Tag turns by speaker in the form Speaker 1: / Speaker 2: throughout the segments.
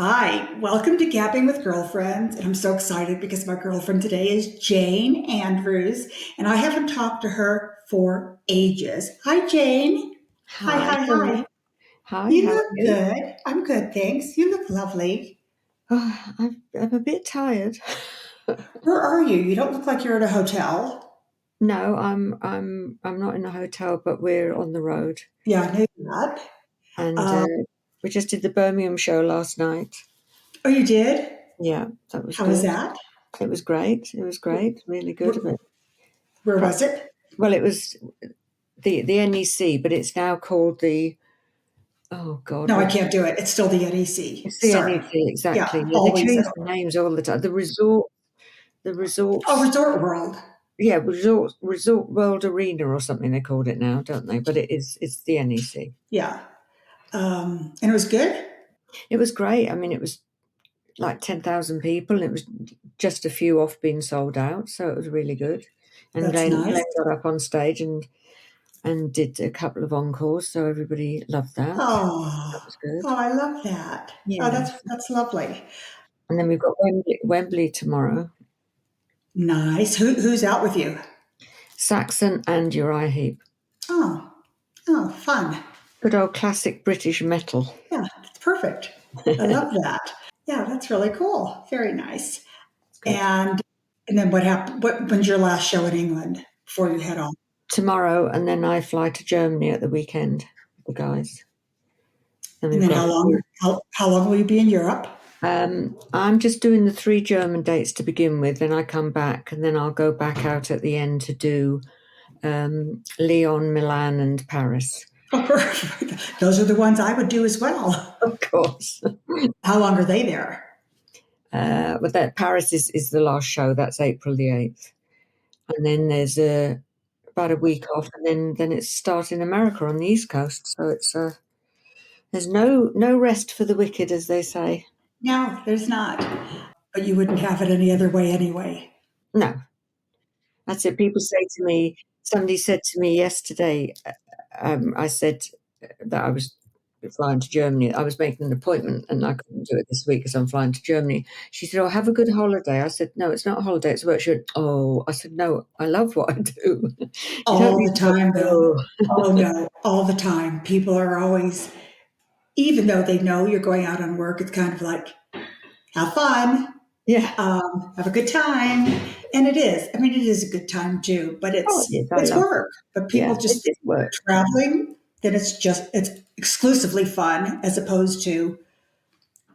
Speaker 1: Hi, welcome to Gabbing with Girlfriends. And I'm so excited because my girlfriend today is Jayne Andrews, and I haven't talked to her for ages. Hi, Jayne. Hi,
Speaker 2: Hi,
Speaker 1: hi,
Speaker 2: Gloria.
Speaker 1: hi.
Speaker 2: Hi,
Speaker 1: You
Speaker 2: how are
Speaker 1: look
Speaker 2: you?
Speaker 1: good. I'm good, thanks. You look lovely.
Speaker 2: I'm a bit tired.
Speaker 1: Where are you? You don't look like you're at a hotel.
Speaker 2: No, I'm not in a hotel, but we're on the road,
Speaker 1: Yeah, I knew that.
Speaker 2: and
Speaker 1: Um,
Speaker 2: we just did the Birmingham show last night.
Speaker 1: oh, you did?
Speaker 2: Yeah, that was
Speaker 1: How was
Speaker 2: good.
Speaker 1: that?
Speaker 2: It was great. It was great. Really good.
Speaker 1: Where, where was
Speaker 2: Practice.
Speaker 1: it?
Speaker 2: Well, it was the NEC, but it's now called the oh God,
Speaker 1: No, I
Speaker 2: what?
Speaker 1: can't do it. It's still the NEC.
Speaker 2: It's the
Speaker 1: Sorry.
Speaker 2: NEC
Speaker 1: Yeah,
Speaker 2: exactly. Yeah, they
Speaker 1: always.
Speaker 2: change the names all the time. The
Speaker 1: Oh,
Speaker 2: resorts.
Speaker 1: Resort World.
Speaker 2: Yeah, Resort World Arena or something they called it now, don't they? But it's the NEC.
Speaker 1: Yeah. And it was good?
Speaker 2: It was great. I mean, it was like 10,000 people, and it was just a few off being sold out, so it was really good. And
Speaker 1: That's
Speaker 2: Glenn
Speaker 1: nice.
Speaker 2: got up on stage and did a couple of encores, so everybody loved that. That
Speaker 1: Oh,
Speaker 2: was good.
Speaker 1: oh, I love that. Oh,
Speaker 2: Yeah.
Speaker 1: that's lovely.
Speaker 2: And then we've got Wembley tomorrow.
Speaker 1: Nice. Who's out with you?
Speaker 2: Saxon and Uriah Heep.
Speaker 1: Oh, oh, fun.
Speaker 2: Good old classic British metal.
Speaker 1: Yeah, that's perfect. I love that. Yeah, that's really cool. Very nice.
Speaker 2: It's good.
Speaker 1: And and then what happened? When's your last show in England before you head on?
Speaker 2: Tomorrow, and then I fly to Germany at the weekend with the guys. Then
Speaker 1: And
Speaker 2: we've
Speaker 1: then
Speaker 2: got.
Speaker 1: how long will you be in Europe?
Speaker 2: I'm just doing the three German dates to begin with, then I come back, and then I'll go back out at the end to do Lyon, Milan, and Paris.
Speaker 1: Those are the ones I would do as well.
Speaker 2: Of course.
Speaker 1: How long are they there?
Speaker 2: But that Paris is the last show. That's April the 8th, and then there's about a week off, and then it's starting America on the East Coast. So it's there's no rest for the wicked, as they say.
Speaker 1: No, there's not. But you wouldn't have it any other way anyway.
Speaker 2: No, that's it. People say to me, somebody said to me yesterday, I said that I was flying to Germany. I was making an appointment and I couldn't do it this week because I'm flying to Germany. She said, "Oh, have a good holiday." I said, "No, it's not a holiday, it's work." She went, "Oh," I said, "No, I love what I do." You don't
Speaker 1: All
Speaker 2: need
Speaker 1: the
Speaker 2: to go,
Speaker 1: time, though.
Speaker 2: "Oh."
Speaker 1: Oh, no, all the time. People are always, even though they know you're going out on work, it's kind of like, have fun,
Speaker 2: Yeah.
Speaker 1: have a good time. And it is. I mean, it is a good time too, but
Speaker 2: Oh, it is. I
Speaker 1: it's
Speaker 2: love it.
Speaker 1: work. But
Speaker 2: Yeah,
Speaker 1: people
Speaker 2: it
Speaker 1: just
Speaker 2: is work.
Speaker 1: traveling, then it's exclusively fun as opposed to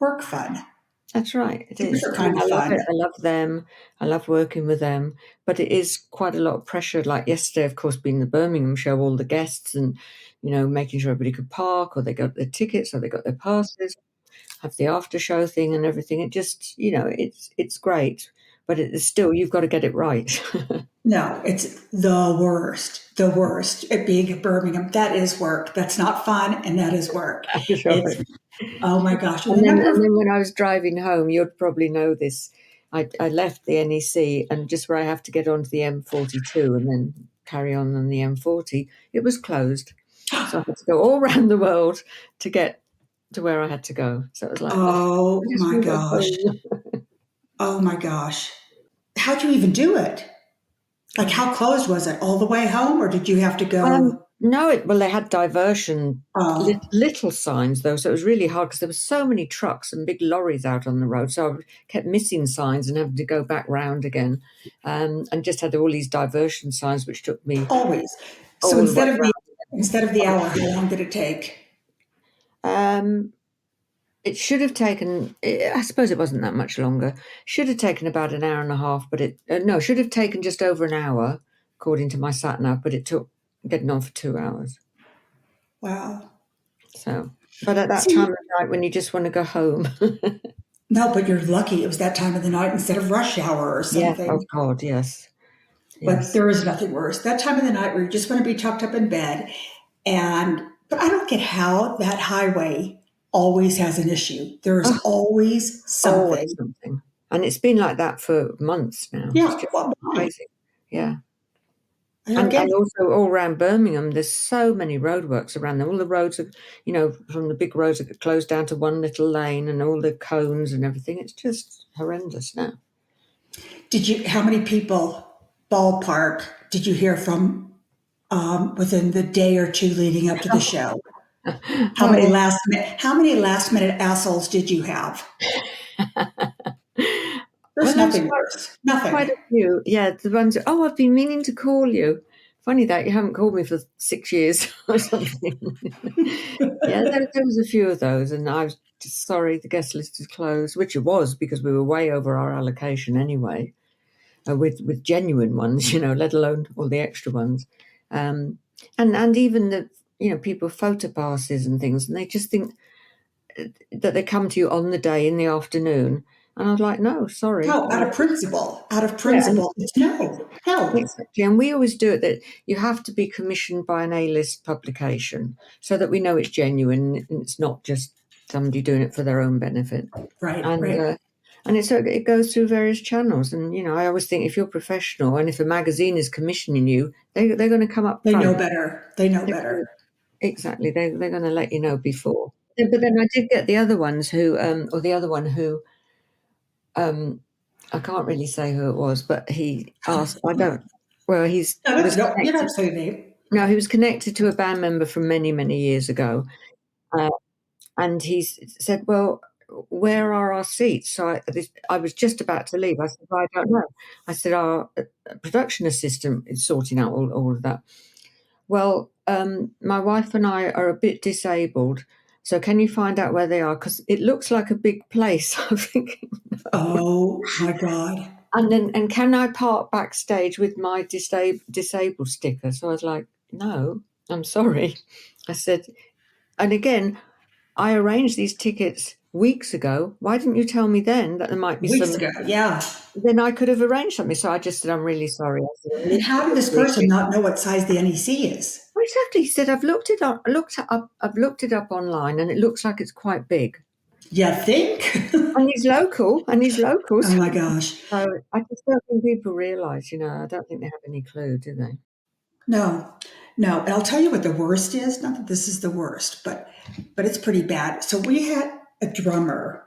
Speaker 1: work fun.
Speaker 2: That's right. It
Speaker 1: It's a
Speaker 2: is.
Speaker 1: different
Speaker 2: I mean,
Speaker 1: kind
Speaker 2: I
Speaker 1: of
Speaker 2: love
Speaker 1: fun.
Speaker 2: it. I love them. I love working with them. But it is quite a lot of pressure. Like yesterday, of course, being the Birmingham show, all the guests and, making sure everybody could park or they got their tickets or they got their passes, have the after show thing and everything. It just, it's great. But it's still, you've got to get it right.
Speaker 1: No, it's the worst. The worst. It being in Birmingham, that is work. That's not fun, and that is work.
Speaker 2: That's
Speaker 1: It's
Speaker 2: right.
Speaker 1: oh my gosh. And
Speaker 2: And
Speaker 1: the
Speaker 2: then,
Speaker 1: number
Speaker 2: and
Speaker 1: of
Speaker 2: then when I was driving home, you'd probably know this. I left the NEC, and just where I have to get onto the M42 and then carry on the M40, it was closed. So I had to go all around the world to get to where I had to go. So it was like, oh, I
Speaker 1: oh
Speaker 2: just
Speaker 1: my
Speaker 2: want to go
Speaker 1: gosh.
Speaker 2: home.
Speaker 1: Oh my gosh. How'd you even do it? Like how closed was it? All the way home, or did you have to go?
Speaker 2: No, well, they had diversion
Speaker 1: Oh,
Speaker 2: little signs though, so it was really hard because there were so many trucks and big lorries out on the road. So I kept missing signs and having to go back round again, and just had all these diversion signs, which took me
Speaker 1: always. So
Speaker 2: all the way
Speaker 1: instead of the
Speaker 2: around.
Speaker 1: hour, how long did it take?
Speaker 2: It it should have taken. I suppose it wasn't that much longer. Should have taken about an hour and a half, but it no, should have taken just over an hour, according to my sat nav. But it took getting on for 2 hours.
Speaker 1: Wow.
Speaker 2: So, but at that time
Speaker 1: See,
Speaker 2: of night when you just want to go home.
Speaker 1: no, but you're lucky it was that time of the night instead of rush hour or
Speaker 2: Yeah. Oh
Speaker 1: something.
Speaker 2: God, yes,
Speaker 1: But
Speaker 2: yes.
Speaker 1: there is nothing worse. That time of the night where you just want to be tucked up in bed. But I don't get how that highway always has an issue. There's
Speaker 2: Oh,
Speaker 1: always
Speaker 2: always
Speaker 1: something.
Speaker 2: something. And it's been like that for months now. It's
Speaker 1: Yeah.
Speaker 2: just
Speaker 1: Well, why?
Speaker 2: crazy. Yeah. And
Speaker 1: Again,
Speaker 2: also all around Birmingham, there's so many roadworks around there. All the roads are, from the big roads are closed down to one little lane, and all the cones and everything. It's just horrendous now.
Speaker 1: how many people, ballpark, did you hear from within the day or two leading up to the show?
Speaker 2: Oh,
Speaker 1: How many last minute assholes did you have?
Speaker 2: well,
Speaker 1: There's
Speaker 2: there was
Speaker 1: nothing worse. Nothing.
Speaker 2: quite a few. Yeah, the ones. Oh, I've been meaning to call you. Funny that you haven't called me for 6 years or something. Yeah, there was a few of those, and I was just sorry the guest list is closed, which it was because we were way over our allocation anyway, with genuine ones, let alone all the extra ones, um, and even the people photo passes and things, and they just think that they come to you on the day in the afternoon, and I was like, no, sorry,
Speaker 1: No, out of
Speaker 2: yeah, and
Speaker 1: principle, it's no.
Speaker 2: exactly. And we always do it that you have to be commissioned by an A-list publication so that we know it's genuine and it's not just somebody doing it for their own benefit.
Speaker 1: Right,
Speaker 2: And
Speaker 1: right.
Speaker 2: it goes through various channels. And I always think if you're professional and if a magazine is commissioning you, they're going to come up
Speaker 1: They know
Speaker 2: front.
Speaker 1: better. They know better.
Speaker 2: Exactly, they're going to let you know before. But then I did get the other ones who, or the other one who. I can't really say who it was, but he asked. I don't. Well, was
Speaker 1: No, you're
Speaker 2: connected.
Speaker 1: not saying name.
Speaker 2: No, he was connected to a band member from many, many years ago, uh, and he said, "Well, where are our seats?" So I was just about to leave. I said, well, "I don't know." I said, "Our production assistant is sorting out all of that." Well, my wife and I are a bit disabled. So can you find out where they are? Because it looks like a big place. I'm thinking, no.
Speaker 1: Oh my God.
Speaker 2: And can I park backstage with my disabled sticker? So I was like, no, I'm sorry. I said, and again, I arranged these tickets weeks ago. Why didn't you tell me then that there might be
Speaker 1: Weeks
Speaker 2: some?
Speaker 1: ago, yeah.
Speaker 2: Then I could have arranged something. So I just said, I'm really sorry. I said,
Speaker 1: And how did this
Speaker 2: "Leave
Speaker 1: person
Speaker 2: it."
Speaker 1: not know what size the NEC is?
Speaker 2: Well, exactly. He said, I've looked it up online, and it looks like it's quite big.
Speaker 1: You think?
Speaker 2: And he's local,
Speaker 1: Oh my gosh.
Speaker 2: So I just don't think people realise, I don't think they have any clue, do they?
Speaker 1: No, no. And I'll tell you what the worst is. Not that this is the worst, but it's pretty bad. So we had a drummer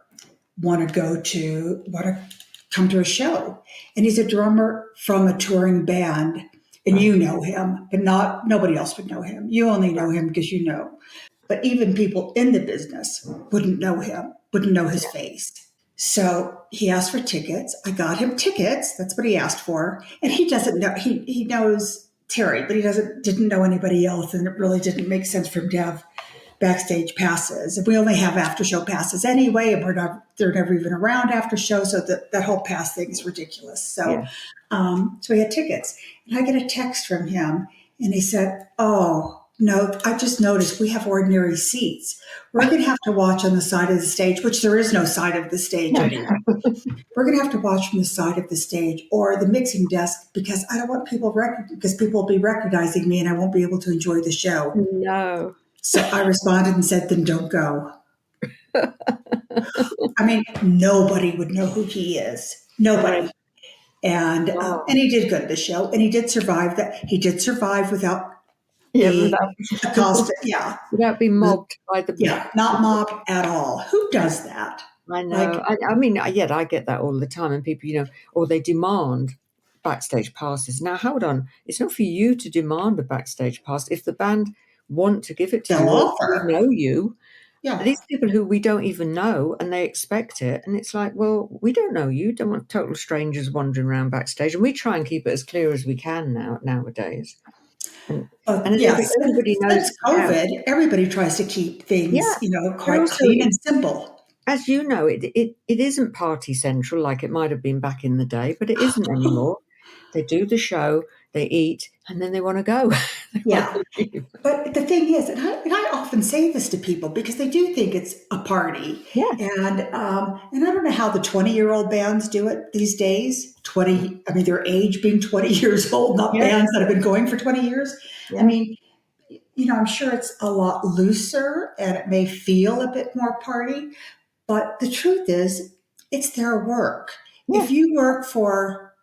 Speaker 1: want to come to a show, and he's a drummer from a touring band, and
Speaker 2: Right.
Speaker 1: you know him, but not nobody else would know him. You only know him because you know. But even people in the business wouldn't know him, wouldn't know his face. So he asked for tickets. I got him tickets. That's what he asked for. And he doesn't know. He knows Terry, but he didn't know anybody else, and it really didn't make sense for him to have backstage passes. And we only have after show passes anyway, and they're never even around after show. So that whole pass thing is ridiculous.
Speaker 2: Yeah.
Speaker 1: So he had tickets, and I get a text from him, and he said, "Oh no, I just noticed we have ordinary seats. We're going to have to watch on the side of the stage, which there is no side of the stage
Speaker 2: No.
Speaker 1: anymore. We're going to have to watch from the side of the stage or the mixing desk because I don't want because people will be recognizing me and I won't be able to enjoy the show."
Speaker 2: No.
Speaker 1: So I responded and said, "Then don't go." I mean, nobody would know who he is.
Speaker 2: Right.
Speaker 1: Nobody. And
Speaker 2: Oh.
Speaker 1: and he did good at the show, and he did survive that. He did survive without
Speaker 2: Yeah,
Speaker 1: a accosted. Yeah,
Speaker 2: without being mobbed by the.
Speaker 1: yeah, not mobbed at all. Who does that?
Speaker 2: I
Speaker 1: Like,
Speaker 2: know. I mean, yeah, I get that all the time, and people, or they demand backstage passes. Now, hold on, it's not for you to demand a backstage pass. If the band want to give it to
Speaker 1: they'll
Speaker 2: you, or we
Speaker 1: offer.
Speaker 2: know you,
Speaker 1: Yeah.
Speaker 2: these people who we don't even know and they expect it, and it's like, well, we don't know you. Don't want total strangers wandering around backstage, and we try and keep it as clear as we can nowadays. And
Speaker 1: Yes.
Speaker 2: everybody knows
Speaker 1: Since
Speaker 2: how.
Speaker 1: COVID, everybody tries to keep
Speaker 2: Yeah,
Speaker 1: things,
Speaker 2: but
Speaker 1: quite
Speaker 2: also,
Speaker 1: clean and simple.
Speaker 2: as you know, it isn't party central like it might have been back in the day, but it isn't anymore. They do the show, they eat, and then they want to go. They want
Speaker 1: Yeah.
Speaker 2: to leave.
Speaker 1: But the thing is, and I often say this to people because they do think it's a party,
Speaker 2: Yeah,
Speaker 1: and I don't know how the 20-year-old bands do it these days. 20, I mean, their age being 20 years old, not
Speaker 2: yeah,
Speaker 1: bands that have been going for 20 years. I
Speaker 2: yeah,
Speaker 1: mean, I'm sure it's a lot looser and it may feel a bit more party, but the truth is, it's their work.
Speaker 2: yeah,
Speaker 1: If you work for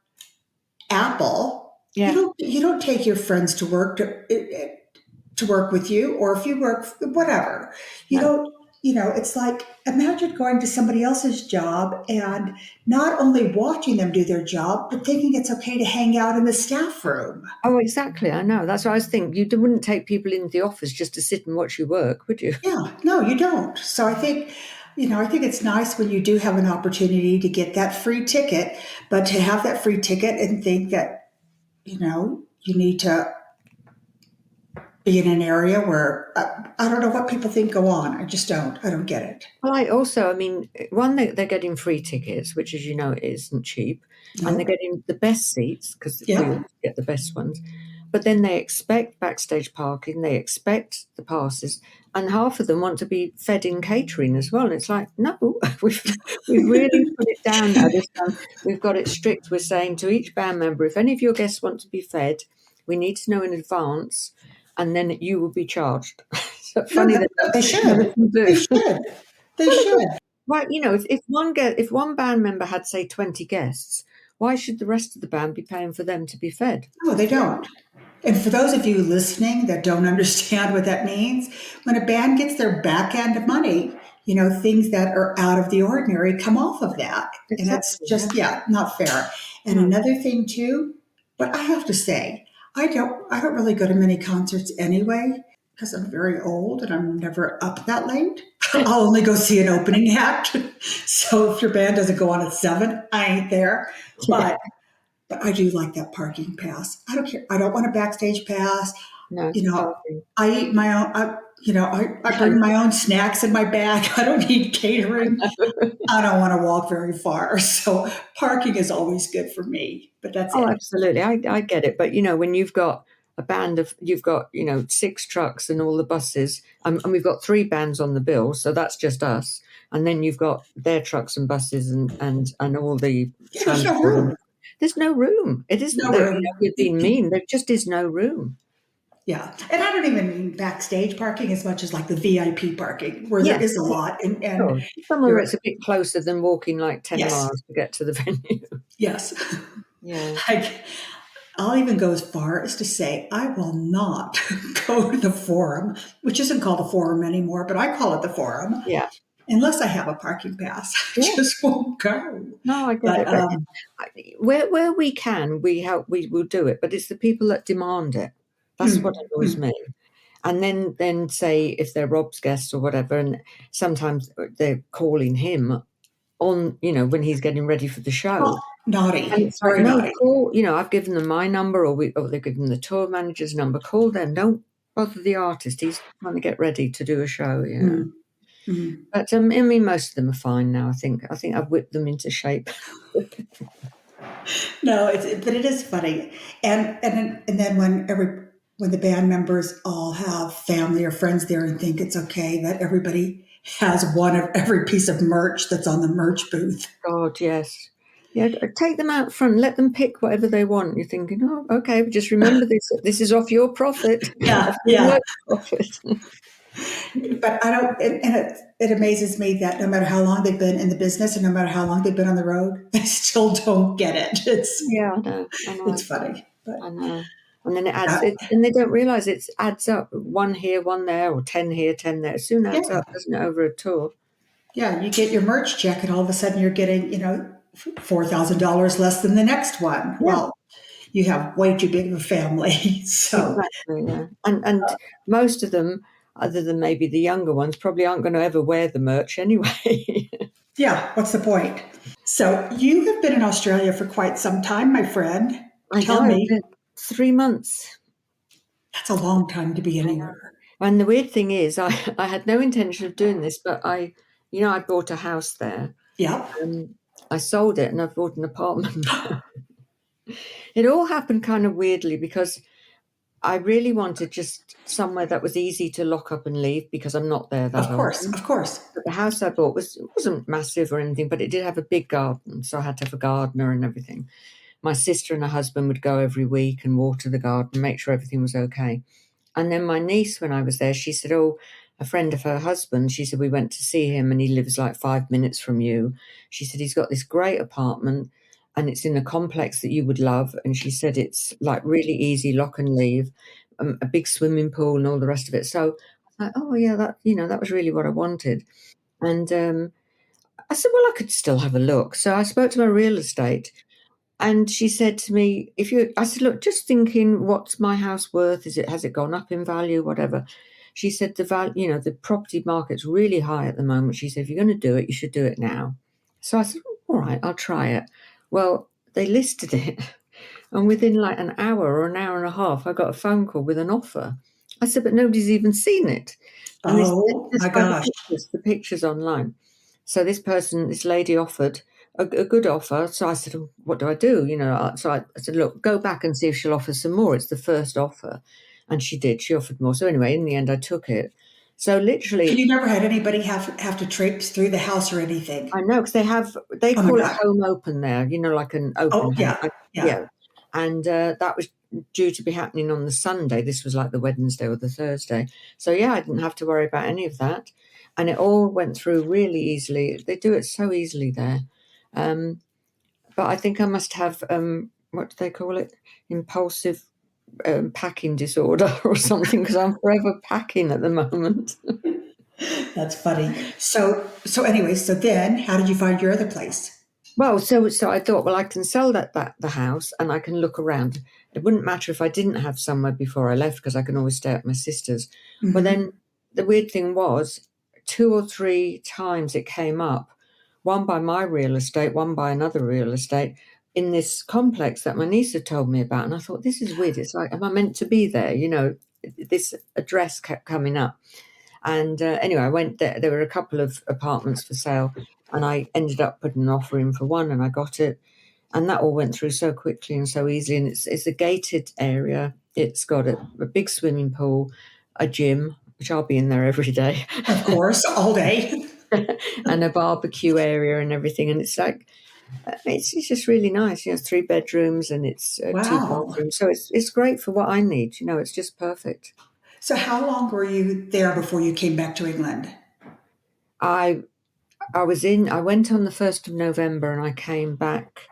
Speaker 1: Apple,
Speaker 2: Yeah.
Speaker 1: You don't take your friends to work to work with you, or if you work whatever. You
Speaker 2: No.
Speaker 1: don't. It's like, imagine going to somebody else's job and not only watching them do their job, but thinking it's okay to hang out in the staff room.
Speaker 2: Oh, exactly. I know. That's what I was thinking. Wouldn't take people into the office just to sit and watch you work, would you?
Speaker 1: Yeah, no, you don't. So I think it's nice when you do have an opportunity to get that free ticket, but to have that free ticket and think that, you need to be in an area where I don't know what people think go on. I just don't. I don't get it.
Speaker 2: Well, I mean, one, they're getting free tickets, which, as you know, isn't cheap, and they're
Speaker 1: No.
Speaker 2: getting the best seats because we
Speaker 1: Yeah.
Speaker 2: always get the best ones. But then they expect backstage parking, they expect the passes, and half of them want to be fed in catering as well. And it's like, no, we've really put it down now. This time we've got it strict. We're saying to each band member, if any of your guests want to be fed, we need to know in advance, and then you will be charged. So
Speaker 1: No,
Speaker 2: funny that
Speaker 1: they
Speaker 2: that's
Speaker 1: should.
Speaker 2: what
Speaker 1: They
Speaker 2: do.
Speaker 1: should. They
Speaker 2: Well, of
Speaker 1: should.
Speaker 2: course. Right, if one band member had, say, 20 guests, why should the rest of the band be paying for them to be fed?
Speaker 1: No, they don't. And for those of you listening that don't understand what that means, when a band gets their back end money, things that are out of the ordinary come off of that. And that's
Speaker 2: Exactly. Yeah.
Speaker 1: just, yeah, not fair. And
Speaker 2: No.
Speaker 1: another thing too, but I have to say, I don't really go to many concerts anyway because I'm very old and I'm never up that late. I'll only go see an opening act. So if your band doesn't go on at 7, I ain't there.
Speaker 2: Yeah.
Speaker 1: But I do like that parking pass. I don't care. I don't want a backstage pass.
Speaker 2: No,
Speaker 1: You know,
Speaker 2: parking.
Speaker 1: I eat my own. I bring my own snacks in my bag. I don't need catering. I don't want to walk very far. So parking is always good for me. But that's
Speaker 2: Oh,
Speaker 1: it.
Speaker 2: absolutely. I get it. But, when you've got you've got, 6 trucks and all the buses, and we've got 3 bands on the bill, so that's just us. And then you've got their trucks and buses and all the
Speaker 1: Yeah, there's no
Speaker 2: transport.
Speaker 1: room.
Speaker 2: There's no room. It isn't
Speaker 1: No
Speaker 2: that,
Speaker 1: room.
Speaker 2: we're being mean. There just is no room.
Speaker 1: Yeah, and I don't even mean backstage parking as much as like the VIP parking, where there
Speaker 2: Yes,
Speaker 1: is a lot, and
Speaker 2: sure. Somewhere where
Speaker 1: you're
Speaker 2: it's a bit closer than walking like 10
Speaker 1: yes,
Speaker 2: miles to get to the venue.
Speaker 1: yes.
Speaker 2: Yeah.
Speaker 1: Like, I'll even go as far as to say I will not go to the forum, which isn't called the forum anymore, but I call it the forum,
Speaker 2: Yeah.
Speaker 1: unless I have a parking pass. I
Speaker 2: Yeah.
Speaker 1: just won't go.
Speaker 2: No, I get
Speaker 1: But
Speaker 2: it. But where we can, we will do it. But it's the people that demand it. That's what
Speaker 1: mm,
Speaker 2: annoys
Speaker 1: mm.
Speaker 2: me. And then say if they're Rob's guests or whatever, and sometimes they're calling him on, when he's getting ready for the show.
Speaker 1: Oh, naughty,
Speaker 2: And it's like,
Speaker 1: very
Speaker 2: no,
Speaker 1: naughty.
Speaker 2: call, I've given them my number, or they've given them the tour manager's number. Call them. Don't bother the artist. He's trying to get ready to do a show.
Speaker 1: Mm, mm.
Speaker 2: But I mean, most of them are fine now. I think I've whipped them into shape.
Speaker 1: No, but it is funny, and then when the band members all have family or friends there and think it's okay that everybody has one of every piece of merch that's on the merch booth.
Speaker 2: God, yes. Yeah, take them out front. Let them pick whatever they want. You're thinking, oh, okay, but just remember this. This is off your profit,
Speaker 1: Yeah,
Speaker 2: off your
Speaker 1: yeah.
Speaker 2: work profit.
Speaker 1: But I don't, and it amazes me that no matter how long they've been in the business and no matter how long they've been on the road, they still don't get it.
Speaker 2: Yeah, I know. I
Speaker 1: It's
Speaker 2: know.
Speaker 1: funny, but
Speaker 2: I know. And then it adds,
Speaker 1: uh,
Speaker 2: and they don't realize it adds up. 1 here, 1 there, or 10 here, 10 there. It soon adds
Speaker 1: yeah,
Speaker 2: up, doesn't it, over a tour?
Speaker 1: yeah. You get your merch check, and all of a sudden you're getting, $4,000 less than the next one.
Speaker 2: Yeah,
Speaker 1: Well, you have way too big of a family, so
Speaker 2: exactly. Yeah. And most of them, other than maybe the younger ones, probably aren't going to ever wear the merch anyway.
Speaker 1: yeah. What's the point? So you have been in Australia for quite some time, my friend.
Speaker 2: I
Speaker 1: Tell
Speaker 2: know,
Speaker 1: me,
Speaker 2: 3 months.
Speaker 1: that's a long time to be
Speaker 2: I know.
Speaker 1: anywhere.
Speaker 2: And the weird thing is, I had no intention of doing this, but I bought a house there.
Speaker 1: Yep.
Speaker 2: I sold it and I've bought an apartment. It all happened kind of weirdly because I really wanted just somewhere that was easy to lock up and leave because I'm not there that
Speaker 1: Of course,
Speaker 2: often.
Speaker 1: of course.
Speaker 2: But the house I bought wasn't massive or anything, but it did have a big garden, so I had to have a gardener and everything. My sister and her husband would go every week and water the garden, make sure everything was okay. And then my niece, when I was there, she said, oh, a friend of her husband, she said, we went to see him and he lives like 5 minutes from you. She said, he's got this great apartment and it's in a complex that you would love. And she said it's like really easy, lock and leave, a big swimming pool and all the rest of it. So I thought, oh yeah, that was really what I wanted. And I said, well, I could still have a look. So I spoke to my real estate, and she said to me, I said, look, just thinking, what's my house worth? Has it gone up in value, whatever? She said, the property market's really high at the moment. She said, if you're going to do it, you should do it now. So I said, all right, I'll try it. Well, they listed it. And within like an hour or an hour and a half, I got a phone call with an offer. I said, but nobody's even seen it. And
Speaker 1: Oh
Speaker 2: this
Speaker 1: my
Speaker 2: by
Speaker 1: gosh.
Speaker 2: the pictures this lady offered a good offer. So I said, oh, what do I do? So I said, look, go back and see if she'll offer some more. It's the first offer. And she did. She offered more. So anyway, in the end, I took it. So literally,
Speaker 1: And you never had anybody have to traipse through the house or anything.
Speaker 2: I know, because they
Speaker 1: Oh my
Speaker 2: call it
Speaker 1: God.
Speaker 2: home open there, like an
Speaker 1: Oh
Speaker 2: open house.
Speaker 1: yeah, yeah.
Speaker 2: Yeah. And that was due to be happening on the Sunday. This was like the Wednesday or the Thursday. So yeah, I didn't have to worry about any of that. And it all went through really easily. They do it so easily there. But I think I must have, what do they call it? Impulsive packing disorder or something, because I'm forever packing at the moment.
Speaker 1: That's funny. So anyway, so then how did you find your other place?
Speaker 2: Well, so I thought, well, I can sell the house and I can look around. It wouldn't matter if I didn't have somewhere before I left, because I can always stay at my sister's. But
Speaker 1: Mm-hmm.
Speaker 2: then the weird thing was, 2 or 3 times it came up, one by my real estate, one by another real estate, in this complex that my niece had told me about. And I thought, this is weird. It's like, am I meant to be there? This address kept coming up. And anyway, I went there. There were a couple of apartments for sale, and I ended up putting an offer in for one, and I got it. And that all went through so quickly and so easily. And it's a gated area. It's got a big swimming pool, a gym, which I'll be in there every day,
Speaker 1: Of course, all day.
Speaker 2: and a barbecue area and everything. And it's like, it's just really nice. 3 bedrooms, and it's 2
Speaker 1: Wow.
Speaker 2: bathrooms. So it's great for what I need. It's just perfect.
Speaker 1: So how long were you there before you came back to England?
Speaker 2: I went on the 1st of November, and I came back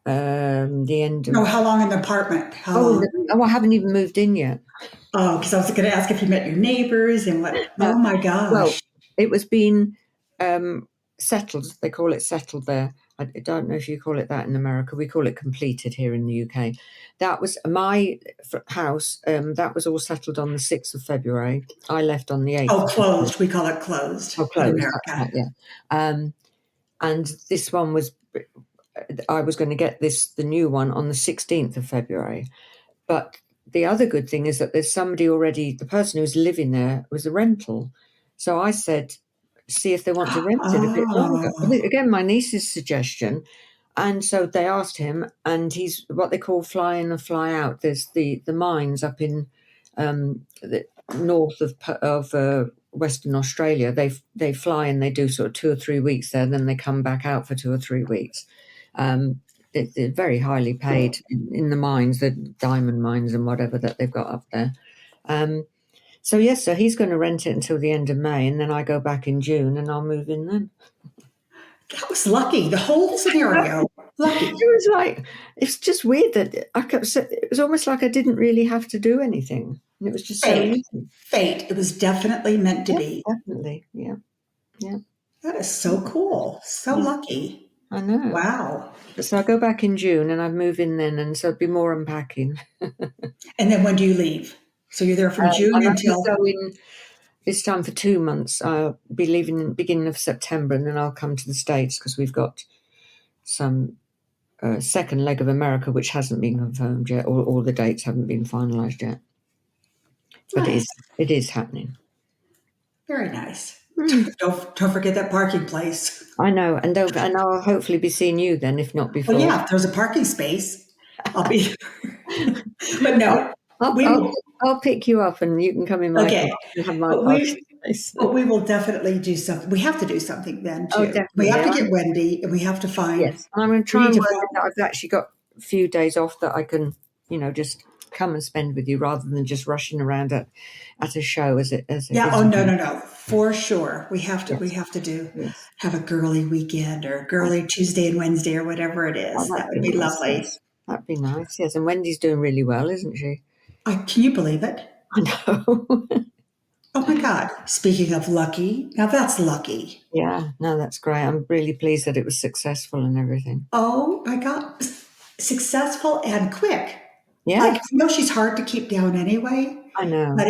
Speaker 2: the end of.
Speaker 1: No, how long in the apartment? How long?
Speaker 2: I haven't even moved in yet.
Speaker 1: Oh, because I was going to ask if you met your neighbors and what. Oh my
Speaker 2: Well,
Speaker 1: gosh.
Speaker 2: it was being settled. They call it settled there. I don't know if you call it that in America. We call it completed here in the UK. That was my house. That was all settled on the 6th of February. I left on the 8th.
Speaker 1: Oh, closed. We call it closed.
Speaker 2: Oh, closed.
Speaker 1: In America.
Speaker 2: Right, yeah. And this one I was going to get the new one on the 16th of February. But the other good thing is that there's somebody already, the person who's living there was a rental. So I said, see if they want to rent it a bit longer. Again, my niece's suggestion. And so they asked him, and he's what they call fly in and fly out. There's the mines up in the north of Western Australia. They fly and they do sort of 2 or 3 weeks there, and then they come back out for 2 or 3 weeks. They're very highly paid in the mines, the diamond mines and whatever that they've got up there. So he's going to rent it until the end of May, and then I go back in June, and I'll move in then.
Speaker 1: That was lucky. The whole scenario. Lucky.
Speaker 2: It's just weird that it was almost like I didn't really have to do anything. And it was just so easy.
Speaker 1: Fate. It was definitely meant to be.
Speaker 2: Definitely. Yeah. Yeah.
Speaker 1: That is so cool. So lucky.
Speaker 2: I know.
Speaker 1: Wow.
Speaker 2: So I go back in June, and I move in then, and so it'd be more unpacking.
Speaker 1: And then when do you leave? So you're there from June until.
Speaker 2: This time for 2 months. I'll be leaving in the beginning of September, and then I'll come to the States, because we've got some second leg of America which hasn't been confirmed yet. All the dates haven't been finalised yet. But nice. It is happening.
Speaker 1: Very nice. Don't forget that parking place.
Speaker 2: I know, and I'll hopefully be seeing you then, if not before.
Speaker 1: Well, yeah, if there's a parking space, I'll be. But no,
Speaker 2: I'll pick you up, and you can come in my car and have my parking space.
Speaker 1: But we will definitely do something. We have to do something then too.
Speaker 2: Oh, definitely.
Speaker 1: We have to get Wendy, and we have to find.
Speaker 2: Yes, and I'm going to try and work that I've actually got a few days off that I can, just come and spend with you, rather than just rushing around at a show as it.
Speaker 1: Yeah. Oh no. For sure. We have
Speaker 2: Yes,
Speaker 1: to do
Speaker 2: yes.
Speaker 1: have a girly weekend or girly Tuesday and Wednesday or whatever it
Speaker 2: Oh,
Speaker 1: is. That
Speaker 2: that'd
Speaker 1: would
Speaker 2: be
Speaker 1: be
Speaker 2: nice.
Speaker 1: lovely.
Speaker 2: Yes, that'd be nice. Yes, and Wendy's doing really well, isn't she?
Speaker 1: Can you believe it?
Speaker 2: I know.
Speaker 1: Oh my God. Speaking of lucky, now that's lucky.
Speaker 2: Yeah, no, that's great. I'm really pleased that it was successful and everything.
Speaker 1: Oh my God. Successful and quick. Like,
Speaker 2: Yeah,
Speaker 1: I know she's hard to keep down anyway,
Speaker 2: I know.
Speaker 1: but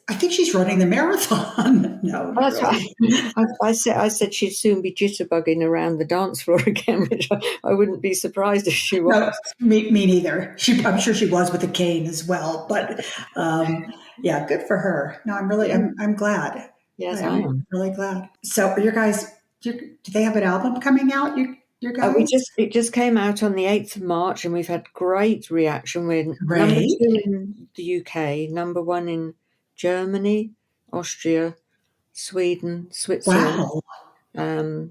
Speaker 1: I think she's running the marathon. No,
Speaker 2: Well,
Speaker 1: not
Speaker 2: that's right.
Speaker 1: really.
Speaker 2: I said she'd soon be jitterbugging around the dance floor again, which I wouldn't be surprised if she was.
Speaker 1: No, me neither. I'm sure she was with a cane as well, but yeah, good for her. No, I'm glad. I
Speaker 2: Yes, I
Speaker 1: am
Speaker 2: am.
Speaker 1: really glad. So, are your guys, do they have an album coming out? Your
Speaker 2: We
Speaker 1: guys?
Speaker 2: just it just came out on the 8th of March, and we've had great reaction. We're number
Speaker 1: Great.
Speaker 2: 2 in the UK, number 1 in Germany, Austria, Sweden, Switzerland,
Speaker 1: Wow.
Speaker 2: um,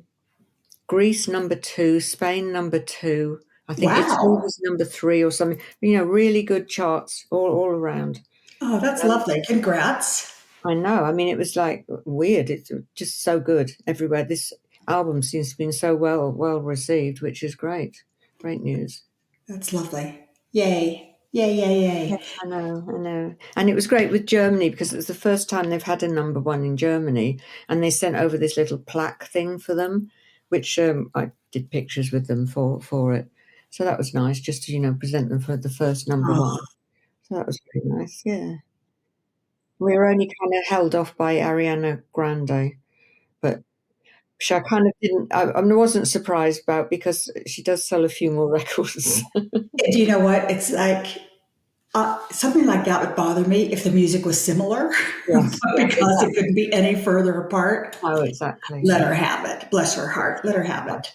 Speaker 2: Greece number 2, Spain number 2. I think Italy
Speaker 1: Wow.
Speaker 2: was number 3 or something. Really good charts all around.
Speaker 1: Oh, that's
Speaker 2: Um,
Speaker 1: lovely. Congrats.
Speaker 2: I know. I mean, it was like weird. It's just so good everywhere. This album seems to have been so well received, which is great. Great news.
Speaker 1: That's lovely. Yay. Yay, yay, yay.
Speaker 2: Yes, I know, I know. And it was great with Germany because it was the first time they've had a number 1 in Germany, and they sent over this little plaque thing for them, which I did pictures with them for it. So that was nice, just to present them for the first number 1.
Speaker 1: Oh,
Speaker 2: So that was very nice. Yeah, we were only kind of held off by Ariana Grande, but which I kind of didn't. I wasn't surprised about because she does sell a few more records.
Speaker 1: do you know what? It's like something like that would bother me if the music was similar,
Speaker 2: Yes,
Speaker 1: but
Speaker 2: yes,
Speaker 1: because it
Speaker 2: exactly.
Speaker 1: couldn't be any further apart,
Speaker 2: Oh, exactly.
Speaker 1: let her have it. Bless her heart. Let her have it.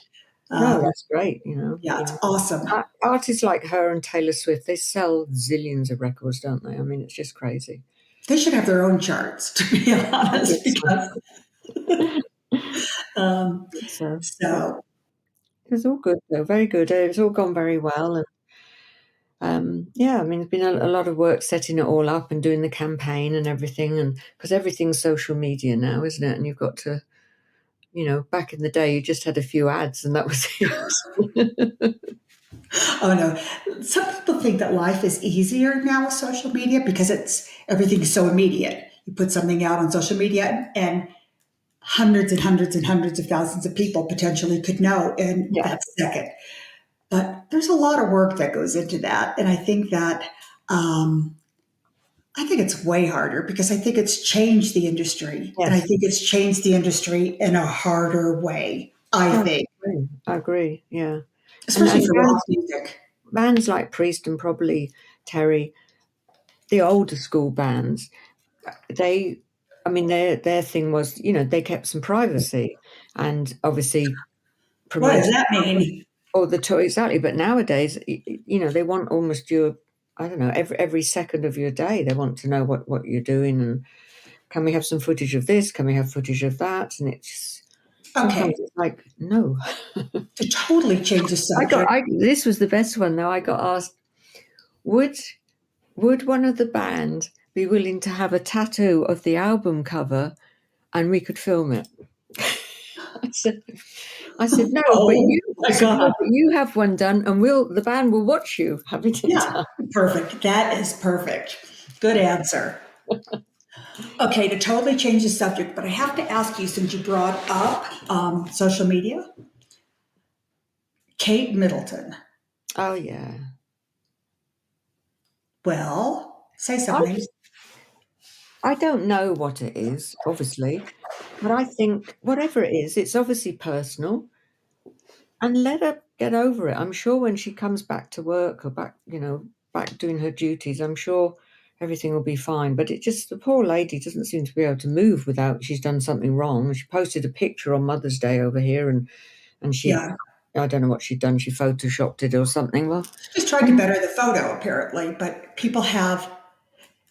Speaker 2: No,
Speaker 1: Um,
Speaker 2: that's great.
Speaker 1: yeah, it's awesome.
Speaker 2: Artists like her and Taylor Swift, they sell zillions of records, don't they? I mean, it's just crazy.
Speaker 1: They should have their own charts, to be
Speaker 2: I
Speaker 1: honest,
Speaker 2: think
Speaker 1: because
Speaker 2: so.
Speaker 1: um,
Speaker 2: So, but
Speaker 1: so
Speaker 2: it was all good though, very good. It's all gone very well, and yeah, I mean, there's been a lot of work setting it all up and doing the campaign and everything, and because everything's social media now, isn't it? And you've got to, back in the day, you just had a few ads, and that was it.
Speaker 1: oh no, some people think that life is easier now with social media because everything's so immediate. You put something out on social media, and hundreds and hundreds and hundreds of thousands of people potentially could know in
Speaker 2: Yeah.
Speaker 1: that second. But there's a lot of work that goes into that, and um, I think it's way harder because I think it's changed the industry, and I
Speaker 2: Yes.
Speaker 1: think it's changed the industry in a harder way. I
Speaker 2: No,
Speaker 1: think,
Speaker 2: I agree. Yeah, and
Speaker 1: especially
Speaker 2: and
Speaker 1: for rock music.
Speaker 2: bands like Priest and probably Terry, the older school bands, they, I mean, their thing was, they kept some privacy and obviously
Speaker 1: What does
Speaker 2: promoted
Speaker 1: that mean?
Speaker 2: all the tour exactly. But nowadays, they want almost your, I don't know, every second of your day. They want to know what you're doing, and can we have some footage of this? Can we have footage of that? And it's just sometimes
Speaker 1: Okay,
Speaker 2: it's like no.
Speaker 1: to totally change the subject.
Speaker 2: This was the best one though. I got asked, would one of the band be willing to have a tattoo of the album cover and we could film it? I said, no, but
Speaker 1: Oh
Speaker 2: you. I
Speaker 1: my
Speaker 2: said no,
Speaker 1: God.
Speaker 2: but you have one done, and the band will watch you having it
Speaker 1: Yeah,
Speaker 2: done.
Speaker 1: perfect. That is perfect. Good answer. Okay, to totally change the subject, but I have to ask you since you brought up social media, Kate Middleton.
Speaker 2: Oh yeah,
Speaker 1: Well, say
Speaker 2: I
Speaker 1: something.
Speaker 2: I don't know what it is, obviously, but I think whatever it is, it's obviously personal, and let her get over it. I'm sure when she comes back to work or back doing her duties, I'm sure everything will be fine. But the poor lady doesn't seem to be able to move without she's done something wrong. She posted a picture on Mother's Day over here, and she,
Speaker 1: Yeah,
Speaker 2: I don't know what she'd done. She photoshopped it or something. Well,
Speaker 1: just tried to better the photo apparently, but people have.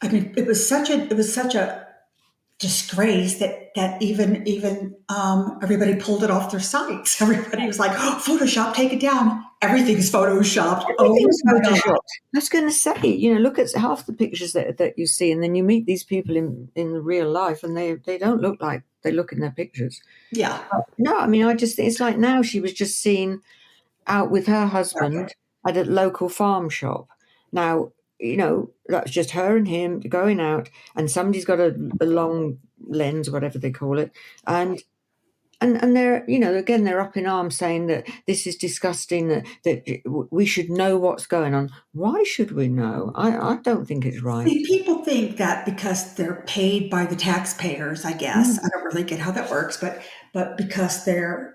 Speaker 1: I mean, it was such a disgrace that even everybody pulled it off their sites. Everybody was like, oh, Photoshop, take it down. Everything's Photoshopped. Oh
Speaker 2: Everything's
Speaker 1: my God.
Speaker 2: photoshopped. I was going to say, look at half the pictures that you see, and then you meet these people in real life, and they don't look like they look in their pictures.
Speaker 1: Yeah.
Speaker 2: No, I mean, I just think it's like now she was just seen out with her husband at a local farm shop. Now, that's just her and him going out, and somebody's got a long lens, whatever they call it, and they're, again, they're up in arms saying that this is disgusting, that we should know what's going on. Why should we know? I don't think it's right.
Speaker 1: See, people think that because they're paid by the taxpayers, I guess. I don't really get how that works, but because I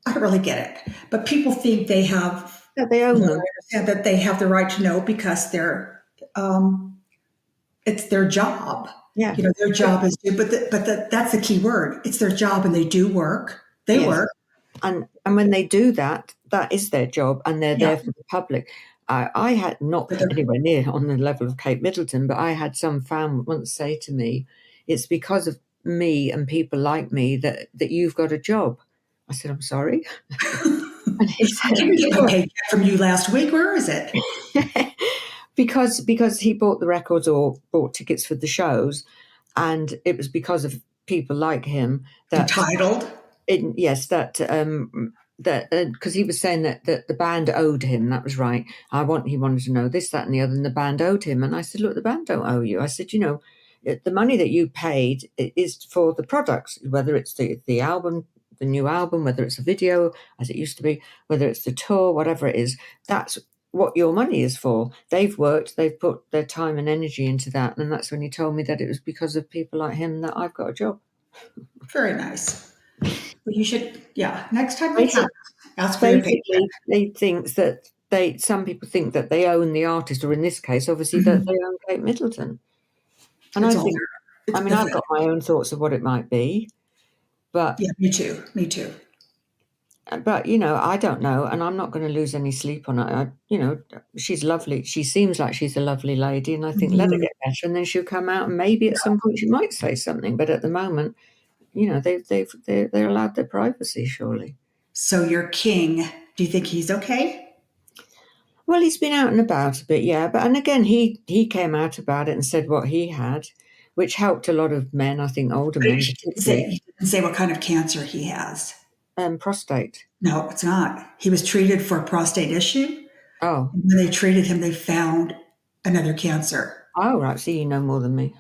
Speaker 1: don't really get it. But people think they have,
Speaker 2: That they own them.
Speaker 1: that they have the right to know because it's their job.
Speaker 2: Yeah.
Speaker 1: Their job is to, that's the key word. It's their job, and they do work. They
Speaker 2: Yes.
Speaker 1: work.
Speaker 2: And when they do that, that is their job, and they're there for the public. I had not anywhere near on the level of Kate Middleton, but I had some fan once say to me, it's because of me and people like me that you've got a job. I said, I'm sorry. And he said,
Speaker 1: I didn't get my paycheck from you last week. Where is it?
Speaker 2: because he bought the records or bought tickets for the shows, and it was because of people like him that
Speaker 1: entitled.
Speaker 2: Yes, that because he was saying that the band owed him. That was right. He wanted to know this, that, and the other, and the band owed him. And I said, look, the band don't owe you. I said, the money that you paid is for the products, whether it's the album, the new album, whether it's a video, as it used to be, whether it's the tour, whatever it is. That's what your money is for. They've worked, they've put their time and energy into that, and that's when he told me that it was because of people like him that I've got a job.
Speaker 1: Very nice. Well, you should, next time they ask for your paycheck.
Speaker 2: They think that some people think that they own the artist, or in this case, obviously, that they own Kate Middleton. And I think, I've got my own thoughts of what it might be, but
Speaker 1: yeah, me too.
Speaker 2: But I don't know, and I'm not going to lose any sleep on it. She's lovely. She seems like she's a lovely lady, and I think let her get better, and then she'll come out, and maybe at some point she might say something. But at the moment, they're allowed their privacy, surely.
Speaker 1: So your king, do you think he's okay?
Speaker 2: Well, he's been out and about a bit, yeah. But and again, he came out about it and said what he had, which helped a lot of men. I think older men.
Speaker 1: He didn't say what kind of cancer he has.
Speaker 2: Prostate.
Speaker 1: No, it's not. He was treated for a prostate issue.
Speaker 2: Oh.
Speaker 1: And when they treated him, they found another cancer.
Speaker 2: Oh, right. See, you know more than me.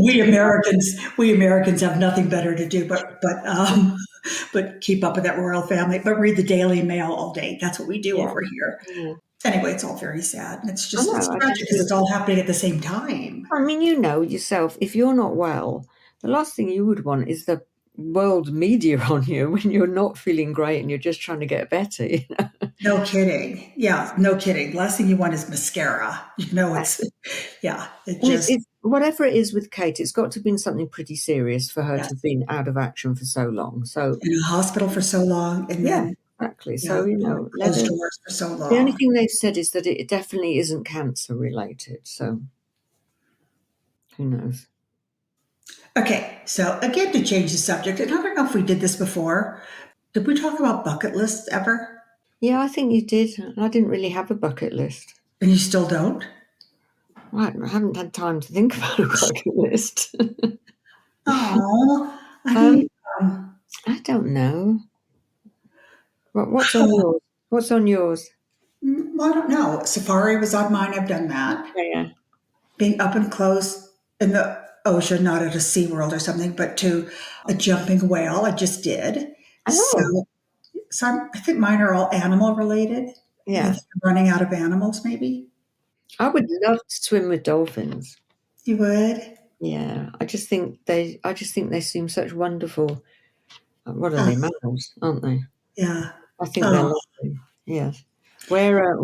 Speaker 1: We Americans have nothing better to do but keep up with that royal family, but read the Daily Mail all day. That's what we do over here. Yeah. Anyway, it's all very sad. And it's just it's tragic because it's all happening at the same time.
Speaker 2: I mean, yourself, if you're not well, the last thing you would want is the world media on you when you're not feeling great and you're just trying to get better.
Speaker 1: No kidding. Yeah, no kidding. Last thing you want is mascara. It's
Speaker 2: whatever it is with Kate, it's got to have been something pretty serious for her to have been out of action for so long. So
Speaker 1: in a hospital for so long, and then
Speaker 2: exactly. So
Speaker 1: closed doors for so long.
Speaker 2: The only thing they've said is that it definitely isn't cancer related. So who knows?
Speaker 1: Okay, so again, to change the subject, and I don't know if we did this before. Did we talk about bucket lists ever?
Speaker 2: Yeah, I think you did. I didn't really have a bucket list.
Speaker 1: And you still don't?
Speaker 2: I haven't had time to think about a bucket list.
Speaker 1: Oh,
Speaker 2: I don't know. What's on yours? What's on yours?
Speaker 1: Well, I don't know. Safari was on mine. I've done that.
Speaker 2: Yeah.
Speaker 1: Being up and close in the ocean, not at a SeaWorld or something, but to a jumping whale. I just did.
Speaker 2: Oh.
Speaker 1: So I think mine are all animal related.
Speaker 2: Yeah.
Speaker 1: Running out of animals, maybe.
Speaker 2: I would love to swim with dolphins.
Speaker 1: You would?
Speaker 2: Yeah. I just think they seem such wonderful. What are they, mammals, aren't they?
Speaker 1: Yeah.
Speaker 2: I think they're lovely. Yes. Where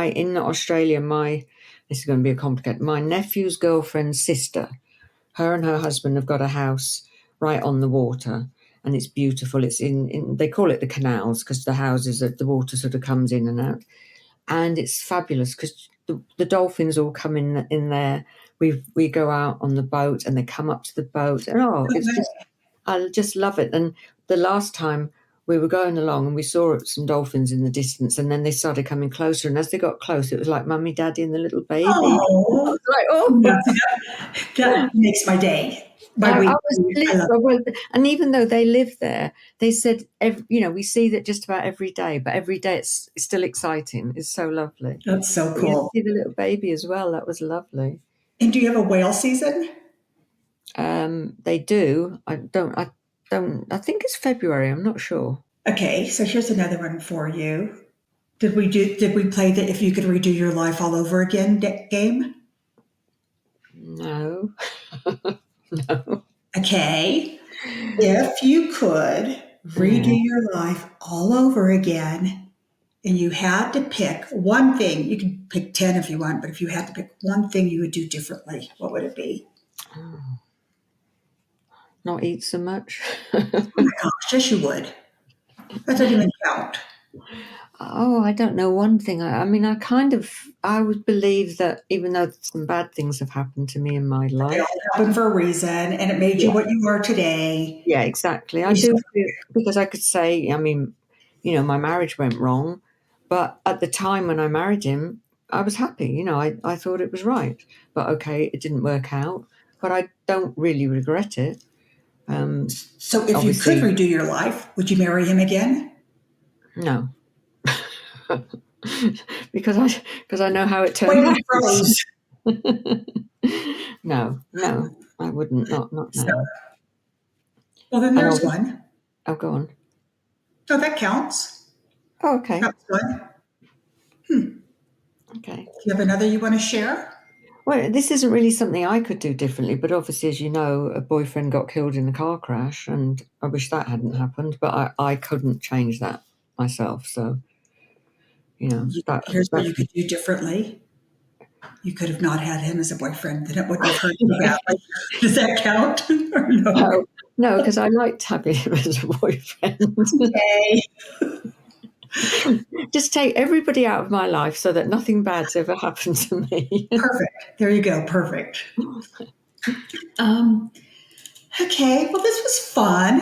Speaker 2: in Australia, this is going to be a complicated. My nephew's girlfriend's sister, her and her husband have got a house right on the water, and it's beautiful. It's in they call it the canals because the houses, the water sort of comes in and out, and it's fabulous because the dolphins all come in there. We go out on the boat and they come up to the boat, and I just love it. And the last time we were going along and we saw some dolphins in the distance, and then they started coming closer. And as they got close, it was like Mummy, Daddy, and the little baby. I
Speaker 1: Oh,
Speaker 2: was like, oh,
Speaker 1: that makes my day. My
Speaker 2: I
Speaker 1: week.
Speaker 2: was
Speaker 1: I love
Speaker 2: well, and even though they live there, they said, we see that just about every day, but every day it's still exciting. It's so lovely.
Speaker 1: That's so
Speaker 2: But you
Speaker 1: cool.
Speaker 2: see the little baby as well. That was lovely.
Speaker 1: And do you have a whale season?
Speaker 2: They do. I don't. I think it's February. I'm not sure.
Speaker 1: Okay, so here's another one for you. Did we play the if you could redo your life all over again game?
Speaker 2: No, no.
Speaker 1: Okay. If you could redo your life all over again and you had to pick one thing, you can pick 10 if you want, but if you had to pick one thing you would do differently, what would it be?
Speaker 2: Not eat so much.
Speaker 1: Oh my gosh, yes, you would. That doesn't even count.
Speaker 2: Oh, I don't know. One thing. I mean, I would believe that even though some bad things have happened to me in my
Speaker 1: They
Speaker 2: life.
Speaker 1: all happened for a reason and it made you what you are today.
Speaker 2: Yeah, exactly. I do feel, because I could say, I mean, my marriage went wrong, but at the time when I married him, I was happy. I thought it was right. But okay, it didn't work out. But I don't really regret it.
Speaker 1: So if you could
Speaker 2: Obviously,
Speaker 1: redo your life, would you marry him again?
Speaker 2: no, because I know how it
Speaker 1: Wait,
Speaker 2: turned
Speaker 1: you
Speaker 2: out.
Speaker 1: froze.
Speaker 2: No, I wouldn't. Not
Speaker 1: So,
Speaker 2: now.
Speaker 1: well, then
Speaker 2: And
Speaker 1: there's one.
Speaker 2: I'll go on.
Speaker 1: Oh, that counts.
Speaker 2: Oh, okay.
Speaker 1: That's one.
Speaker 2: Okay.
Speaker 1: Do you have another you want to share?
Speaker 2: Well, this isn't really something I could do differently, but obviously, as you know, a boyfriend got killed in a car crash, and I wish that hadn't happened, but I couldn't change that myself. So,
Speaker 1: Here's what
Speaker 2: that
Speaker 1: you could do differently. You could have not had him as a boyfriend, then it wouldn't have hurt so badly. Does that count? Or no?
Speaker 2: no, because I liked having him as a boyfriend.
Speaker 1: Okay.
Speaker 2: Just take everybody out of my life so that nothing bad's ever happened to me.
Speaker 1: Perfect. There you go. Perfect. Okay. Well, this was fun.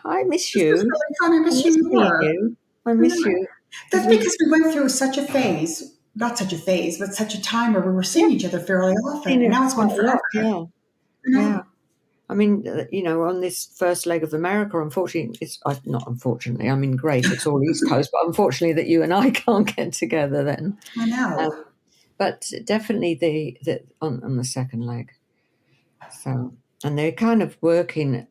Speaker 2: I miss
Speaker 1: This was
Speaker 2: you.
Speaker 1: really fun. I
Speaker 2: I
Speaker 1: miss
Speaker 2: miss
Speaker 1: you
Speaker 2: seeing
Speaker 1: more.
Speaker 2: you. I miss you.
Speaker 1: That's because we went through such a phase, not such a phase, but such a time where we were seeing each other fairly often.
Speaker 2: Seen
Speaker 1: And
Speaker 2: it
Speaker 1: now it's been
Speaker 2: quite a
Speaker 1: forever.
Speaker 2: lot. Yeah.
Speaker 1: You know?
Speaker 2: Yeah. I mean, on this first leg of America, unfortunately, it's not unfortunately. I mean, great, it's all East Coast, but unfortunately that you and I can't get together then.
Speaker 1: I know.
Speaker 2: But definitely the on the second leg. So, and they're kind of working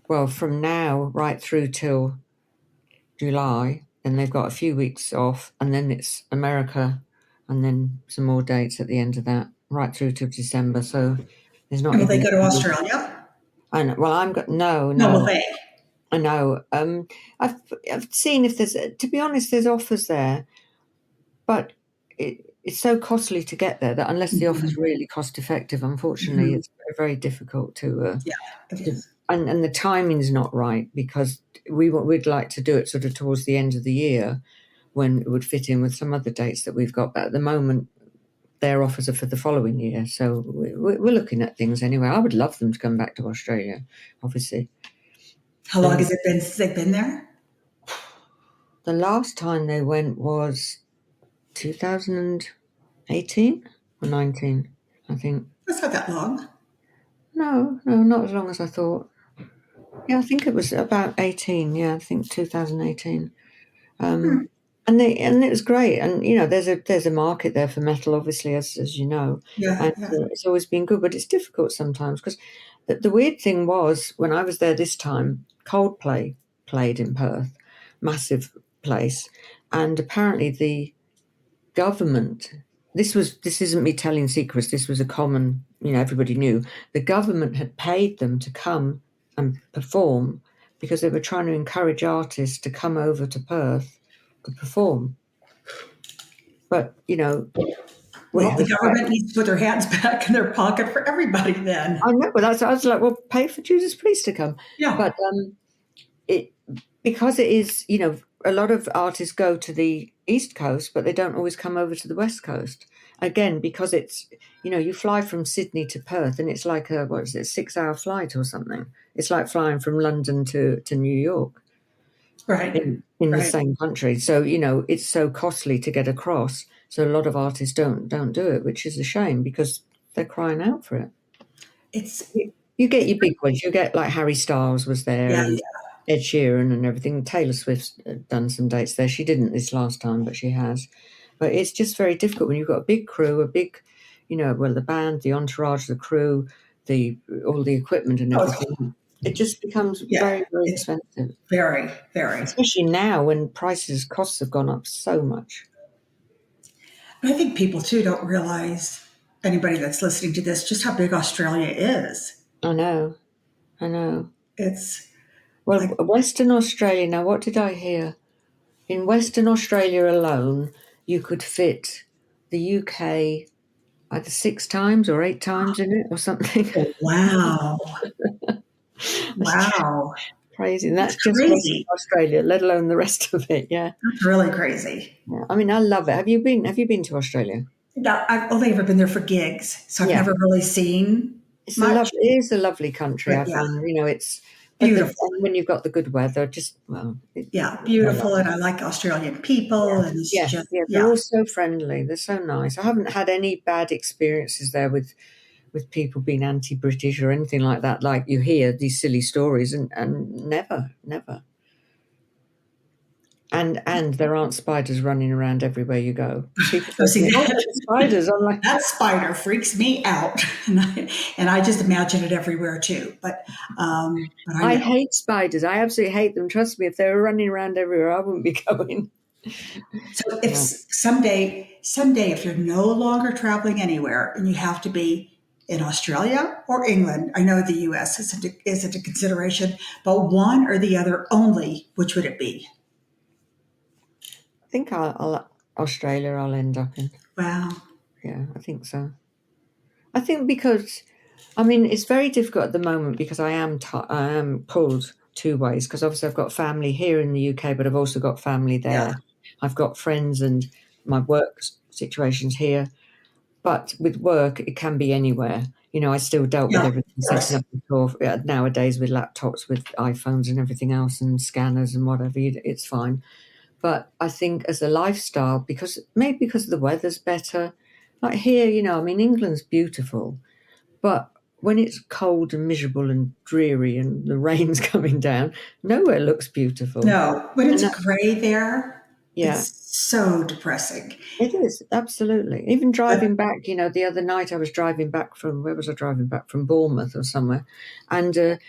Speaker 2: well from now right through till July, and they've got a few weeks off, and then it's America, and then some more dates at the end of that, right through till December. So there's not
Speaker 1: And will they
Speaker 2: even.
Speaker 1: go to Australia?
Speaker 2: I know. Well,
Speaker 1: No,
Speaker 2: no.
Speaker 1: will they?
Speaker 2: I know. I've seen if there's. To be honest, there's offers there, but it's so costly to get there that unless the offer's really cost effective, unfortunately, it's very, very difficult to.
Speaker 1: Yeah, it is.
Speaker 2: And the timing's not right because we'd like to do it sort of towards the end of the year when it would fit in with some other dates that we've got. But at the moment, their offers are for the following year, so we're looking at things anyway. I would love them to come back to Australia, obviously.
Speaker 1: How long has it been since they've been there?
Speaker 2: The last time they went was 2018 or 19, I think.
Speaker 1: That's not that long.
Speaker 2: No, not as long as I thought. Yeah, I think it was about 18. Yeah, I think 2018. And it was great. And there's a market there for metal, obviously, as you know,
Speaker 1: Yeah,
Speaker 2: and
Speaker 1: yeah.
Speaker 2: it's always been good. But it's difficult sometimes because the weird thing was when I was there this time, Coldplay played in Perth, massive place, and apparently the government. This isn't me telling secrets. This was a common, everybody knew. The government had paid them to come and perform because they were trying to encourage artists to come over to Perth to perform. But,
Speaker 1: Well, the government needs to put their hands back in their pocket for everybody then.
Speaker 2: I know, but I was like, well, pay for Judas Priest to come.
Speaker 1: Yeah.
Speaker 2: But because it is, a lot of artists go to the East Coast, but they don't always come over to the West Coast. Again, because it's, you fly from Sydney to Perth and it's like a 6-hour flight or something. It's like flying from London to New York
Speaker 1: Right.
Speaker 2: in the
Speaker 1: Right.
Speaker 2: same country. So, it's so costly to get across. So a lot of artists don't do it, which is a shame because they're crying out for it.
Speaker 1: It's
Speaker 2: You get your big ones. You get like Harry Styles was there
Speaker 1: yeah,
Speaker 2: and Ed Sheeran and everything. Taylor Swift's done some dates there. She didn't this last time, but she has. But it's just very difficult when you've got a big crew, the band, the entourage, the crew, all the equipment and everything. It just becomes very, very
Speaker 1: it's
Speaker 2: expensive.
Speaker 1: very, very.
Speaker 2: Especially now when costs have gone up so much.
Speaker 1: I think people too don't realize, anybody that's listening to this, just how big Australia is.
Speaker 2: I know.
Speaker 1: It's
Speaker 2: Well,
Speaker 1: like,
Speaker 2: Western Australia, now what did I hear? In Western Australia alone, you could fit the UK either 6 times or 8 times in it or something.
Speaker 1: wow.
Speaker 2: That's
Speaker 1: Wow.
Speaker 2: crazy. And that's
Speaker 1: It's
Speaker 2: just Western
Speaker 1: crazy.
Speaker 2: Australia, let alone the rest of it. Yeah.
Speaker 1: That's really crazy.
Speaker 2: Yeah. I mean, I love it. Have you been to Australia?
Speaker 1: Now, I've only ever been there for gigs, so I've
Speaker 2: Yeah.
Speaker 1: never really seen much.
Speaker 2: It is a lovely country,
Speaker 1: But
Speaker 2: I
Speaker 1: yeah,
Speaker 2: find.
Speaker 1: beautiful.
Speaker 2: And when you've got the good weather,
Speaker 1: Yeah,
Speaker 2: I love
Speaker 1: beautiful.
Speaker 2: it.
Speaker 1: And I like Australian people. And it's
Speaker 2: Yeah,
Speaker 1: just,
Speaker 2: yeah, they're
Speaker 1: yeah.
Speaker 2: all so friendly. They're so nice. I haven't had any bad experiences there with people being anti-British or anything like that. Like you hear these silly stories, and never. And there aren't spiders running around everywhere you go. People
Speaker 1: Oh,
Speaker 2: say to
Speaker 1: see,
Speaker 2: me, "Oh, there's spiders!" I'm like,
Speaker 1: that spider freaks me out. And I just imagine it everywhere too. But I
Speaker 2: I
Speaker 1: know.
Speaker 2: hate spiders. I absolutely hate them. Trust me, if they were running around everywhere, I wouldn't be going.
Speaker 1: So if
Speaker 2: Yeah.
Speaker 1: someday, if you're no longer traveling anywhere and you have to be in Australia or England, I know the U.S. isn't a consideration, but one or the other only, which would it be?
Speaker 2: I think Australia. I'll end up in.
Speaker 1: Wow.
Speaker 2: Yeah, I think so. I think because, I mean, it's very difficult at the moment because I am pulled 2 ways because obviously I've got family here in the UK, but I've also got family
Speaker 1: Yeah.
Speaker 2: there. I've got friends and my work situations here, but with work it can be anywhere. I still dealt with
Speaker 1: Yeah. Of
Speaker 2: everything setting
Speaker 1: course.
Speaker 2: up the store nowadays with laptops, with iPhones and everything else, and scanners and whatever. It's fine. But I think as a lifestyle, because the weather's better, like here, I mean, England's beautiful, but when it's cold and miserable and dreary and the rain's coming down, nowhere looks beautiful.
Speaker 1: No, when
Speaker 2: And
Speaker 1: it's
Speaker 2: that,
Speaker 1: gray there,
Speaker 2: yeah,
Speaker 1: it's so depressing.
Speaker 2: it is absolutely. Even
Speaker 1: But
Speaker 2: driving back, the other night I was driving back from, where was I driving back from? Bournemouth or somewhere, and it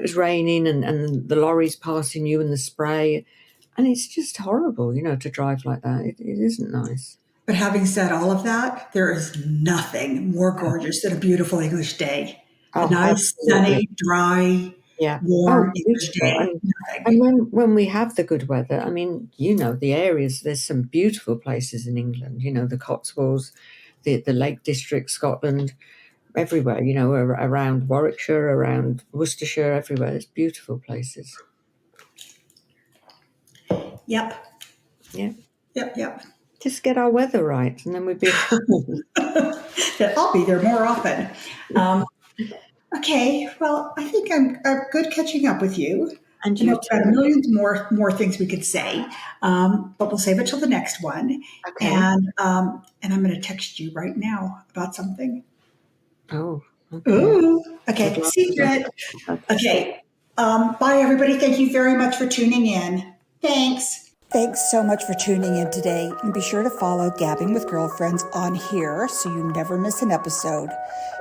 Speaker 2: was raining and the lorries passing you and the spray, and it's just horrible, to drive like that. It isn't nice.
Speaker 1: but having said all of that, there is nothing more gorgeous than a beautiful English day. A
Speaker 2: Oh,
Speaker 1: nice,
Speaker 2: absolutely.
Speaker 1: sunny, dry,
Speaker 2: Yeah.
Speaker 1: warm
Speaker 2: Oh,
Speaker 1: English
Speaker 2: beautiful.
Speaker 1: day.
Speaker 2: And
Speaker 1: Nothing.
Speaker 2: and when we have the good weather, I mean, the areas, there's some beautiful places in England, the Cotswolds, the Lake District, Scotland, everywhere, around Warwickshire, around Worcestershire, everywhere. It's beautiful places.
Speaker 1: Yep.
Speaker 2: Yeah.
Speaker 1: Yep. Yep.
Speaker 2: Just get our weather right and then we'd be fine.
Speaker 1: I'll be there more often. Um, okay. Well, I think I'm good catching up with you.
Speaker 2: And
Speaker 1: I know
Speaker 2: you
Speaker 1: we've got a
Speaker 2: too.
Speaker 1: million more things we could say, but we'll save it till the next one.
Speaker 2: Okay.
Speaker 1: And I'm going to text you right now about something.
Speaker 2: Oh, okay.
Speaker 1: Ooh.
Speaker 2: Good
Speaker 1: Okay.
Speaker 2: luck with
Speaker 1: Secret.
Speaker 2: that. Okay.
Speaker 1: Okay. Bye, everybody. Thank you very much for tuning in. Thanks. Thanks so much for tuning in today. And be sure to follow Gabbing with Girlfriends on here so you never miss an episode.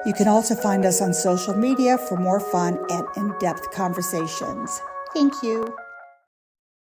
Speaker 1: You can also find us on social media for more fun and in-depth conversations. Thank you.